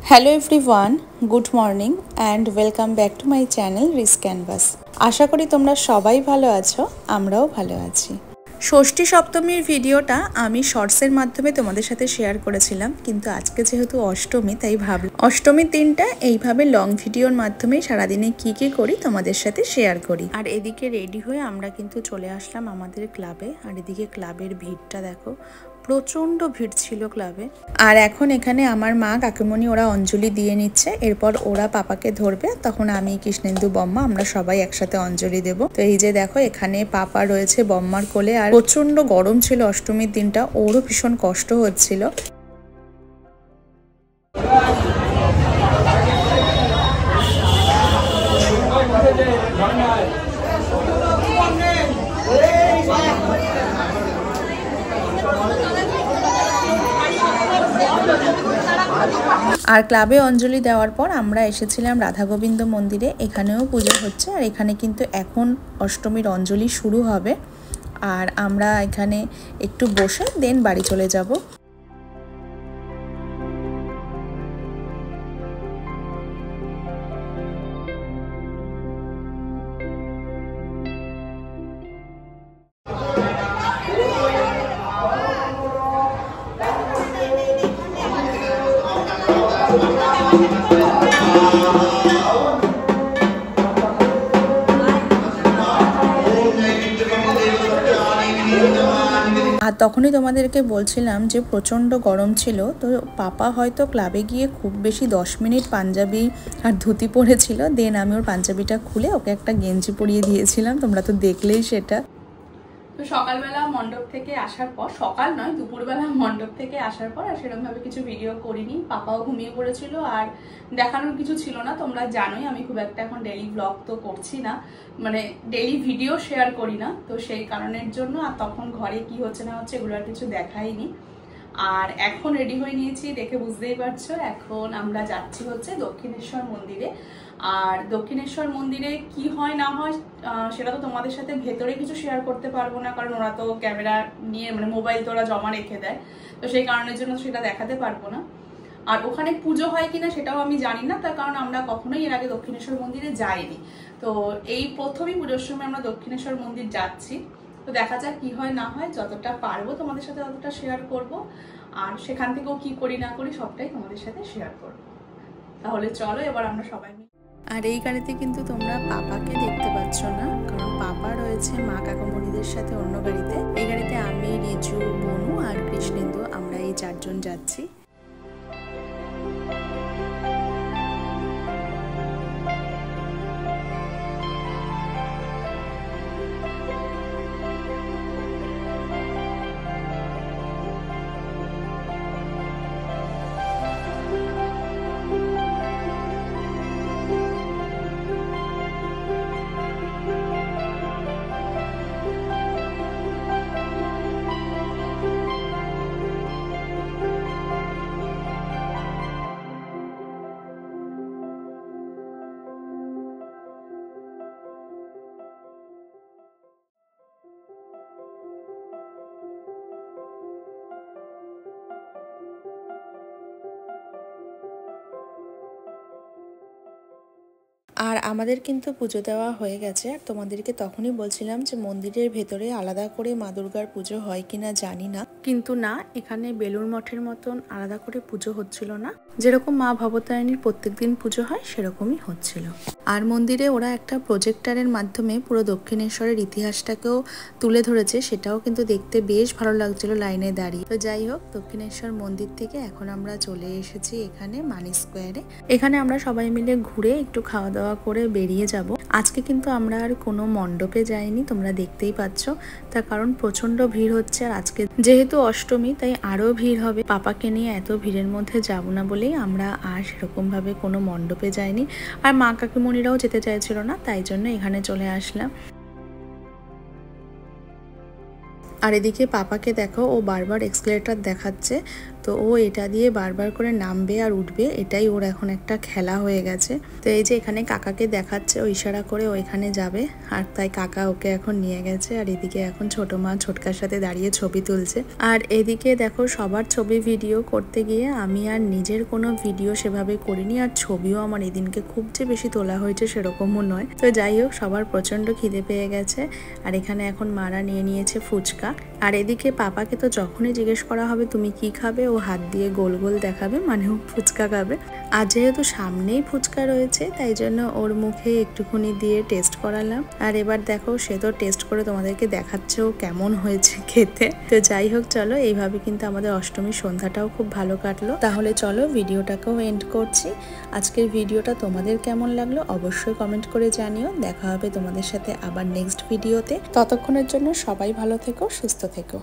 Hello everyone, good morning and welcome back to my channel Rees Canvas. আশা করি তোমরা সবাই ভালো আছো, আমরাও ভালো আছি। ষষ্ঠী সপ্তমীর ভিডিওটা আমি শর্টসের মাধ্যমে তোমাদের সাথে শেয়ার করেছিলাম, কিন্তু আজকে যেহেতু অষ্টমী তাই ভাবলাম অষ্টমীর দিনটা এইভাবে লং ভিডিওর মাধ্যমেই সারাদিনে কী কী করি তোমাদের সাথে শেয়ার করি। আর এদিকে রেডি হয়ে আমরা কিন্তু চলে আসলাম আমাদের ক্লাবে। আর এদিকে ক্লাবের ভিড়টা দেখো, প্রচণ্ড ভিড় ছিল ক্লাবে। আর এখন এখানে আমার মা কাকিমণি ওরা অঞ্জলি দিয়ে নিচ্ছে, এরপর ওরা পাপাকে ধরবে, তখন আমি কৃষ্ণেন্দু বম্মা আমরা সবাই একসাথে অঞ্জলি দেব। তো এই যে দেখো এখানে পাপা রয়েছে বম্মার কোলে। আর প্রচণ্ড গরম ছিল অষ্টমীর দিনটা, ওরও ভীষণ কষ্ট হচ্ছিল। আর ক্লাবে অঞ্জলি দেওয়ার পর আমরা এসেছিলাম রাধা গোবিন্দ মন্দিরে, এখানেও পুজো হচ্ছে। আর এখানে কিন্তু এখন অষ্টমীর অঞ্জলি শুরু হবে। আর আমরা এখানে একটু বসে দেন বাড়ি চলে যাব। আর তখনই তোমাদেরকে বলছিলাম যে প্রচণ্ড গরম ছিল, তো পাপা হয়তো ক্লাবে গিয়ে খুব বেশি 10 মিনিট পাঞ্জাবি আর ধুতি পরেছিল। দেন আমি ওর পাঞ্জাবিটা খুলে ওকে একটা গেঞ্জি পরিয়ে দিয়েছিলাম, তোমরা তো দেখলেই সেটা। তো সকালবেলা মণ্ডপ থেকে আসার পর, সকাল নয় দুপুরবেলা মণ্ডপ থেকে আসার পর আর সেরকমভাবে কিছু ভিডিও করিনি। পাপাও ঘুমিয়ে পড়েছিল আর দেখানোর কিছু ছিল না। তোমরা জানোই আমি খুব একটা এখন ডেইলি ব্লগ তো করছি না, মানে ডেইলি ভিডিও শেয়ার করি না, তো সেই কারণের জন্য। আর তখন ঘরে কি হচ্ছে না হচ্ছে এগুলো আর কিছু দেখাইনি। আর এখন রেডি হয়ে নিয়েছি, দেখে বুঝতেই পারছো। এখন আমরা যাচ্ছি হচ্ছে দক্ষিণেশ্বর মন্দিরে। আর দক্ষিণেশ্বর মন্দিরে কি হয় না হয় সেটা তো তোমাদের সাথে ভেতরে কিছু শেয়ার করতে পারবো না, কারণ ওরা তো ক্যামেরা নিয়ে মানে মোবাইল তো ওরা জমা রেখে দেয়, তো সেই কারণের জন্য সেটা দেখাতে পারবো না। আর ওখানে পুজো হয় কিনা সেটাও আমি জানি না, তার কারণ আমরা কখনোই এর আগে দক্ষিণেশ্বর মন্দিরে যাইনি। তো এই প্রথমই পুজোর সময় আমরা দক্ষিণেশ্বর মন্দির যাচ্ছি। তো দেখা যাক কি হয় না হয়, যতটা পারবো তোমাদের সাথে ততটা শেয়ার করব। আর সেখান থেকেও কি করি না করি সবটাই তোমাদের সাথে শেয়ার করব। তাহলে চলো এবার আমরা সবাই মিলে। আর এই গাড়িতে কিন্তু তোমরা পাপাকে দেখতে পাচ্ছ না, কারণ পাপা রয়েছে মা কাকামণিদের সাথে অন্য গাড়িতে। এই গাড়িতে আমি, রিজু, বনু আর কৃষ্ণেন্দু আমরা এই 4 জন যাচ্ছি। আর আমাদের কিন্তু পুজো দেওয়া হয়ে গেছে। আর তোমাদেরকে তখনই বলছিলাম যে মন্দিরের ভেতরে আলাদা করে মা দুর্গার পুজো হয় কিনা জানি না, কিন্তু না, এখানে বেলুর মঠের মতন আলাদা করে পুজো হচ্ছিল না, যেরকম মা ভবতারিণীর প্রত্যেকদিন পুজো হয় সেরকমই হচ্ছিল। আর মন্দিরে ওরা একটা প্রজেক্টরের মাধ্যমে পুরো দক্ষিণেশ্বরের ইতিহাসটাকেও তুলে ধরেছে, সেটাও কিন্তু দেখতে বেশ ভালো লাগছিল লাইনে দাঁড়িয়ে। তো যাই হোক, দক্ষিণেশ্বর মন্দির থেকে এখন আমরা চলে এসেছি এখানে মানি স্কোয়ারে। এখানে আমরা সবাই মিলে ঘুরে একটু খাওয়া দাওয়া করে বেরিয়ে যাব। আজকে কিন্তু আমরা আর কোনো মণ্ডপে যাইনি, তোমরা দেখতেই পাচ্ছ, তার কারণ প্রচন্ড ভিড় হচ্ছে। আর আজকে যেহেতু অষ্টমী তাই আরো ভিড় হবে, পাপাকে নিয়ে এত ভিড়ের মধ্যে যাব না বলেই আমরা আর সেরকম ভাবে কোনো মণ্ডপে যাইনি। আর মা কাকিমণিরাও যেতে চাইছিল না, তাই জন্য এখানে চলে আসলাম। আর এদিকে পাপাকে দেখো, ও বারবার এক্সকেলেটর দেখাচ্ছে, তো ও এটা দিয়ে বারবার করে নামবে আর উঠবে, এটাই ওর এখন একটা খেলা হয়ে গেছে। তো এই যে এখানে কাকাকে দেখাচ্ছে, ও ইশারা করে ও এখানে যাবে, আর তাই কাকা ওকে এখন নিয়ে গেছে। আর এদিকে এখন ছোট মা ছোটকার সাথে দাঁড়িয়ে ছবি তুলছে। আর এদিকে দেখো সবার ছবি ভিডিও করতে গিয়ে আমি আর নিজের কোনো ভিডিও সেভাবে করিনি, আর ছবিও আমার এদিনকে খুব যে বেশি তোলা হয়েছে সেরকমও নয়। তো যাই হোক, সবার প্রচন্ড খিদে পেয়ে গেছে। আর এখানে এখন মারা নিয়ে নিয়েছে ফুচকা। আর এদিকে পাপাকে তো যখনই জিজ্ঞেস করা হবে তুমি কি খাবে, ও হাত দিয়ে গোল গোল দেখাবে, মানে ও ফুচকা খাবে। আর যেহেতু সামনেই ফুচকা রয়েছে তাই জন্য ওর মুখে একটুখানি দিয়ে টেস্ট করালাম। আর এবার দেখো সে তো টেস্ট করে তোমাদেরকে দেখাচ্ছে ও কেমন হয়েছে খেতে। তো যাই হোক, চলো এইভাবে কিন্তু আমাদের অষ্টমীর সন্ধ্যাটাও খুব ভালো কাটলো। তাহলে চলো ভিডিওটাকেও এন্ড করছি। আজকের ভিডিওটা তোমাদের কেমন লাগলো অবশ্যই কমেন্ট করে জানিও। দেখা হবে তোমাদের সাথে আবার নেক্সট ভিডিওতে। ততক্ষণের জন্য সবাই ভালো থেকো, সুস্থ থেকো।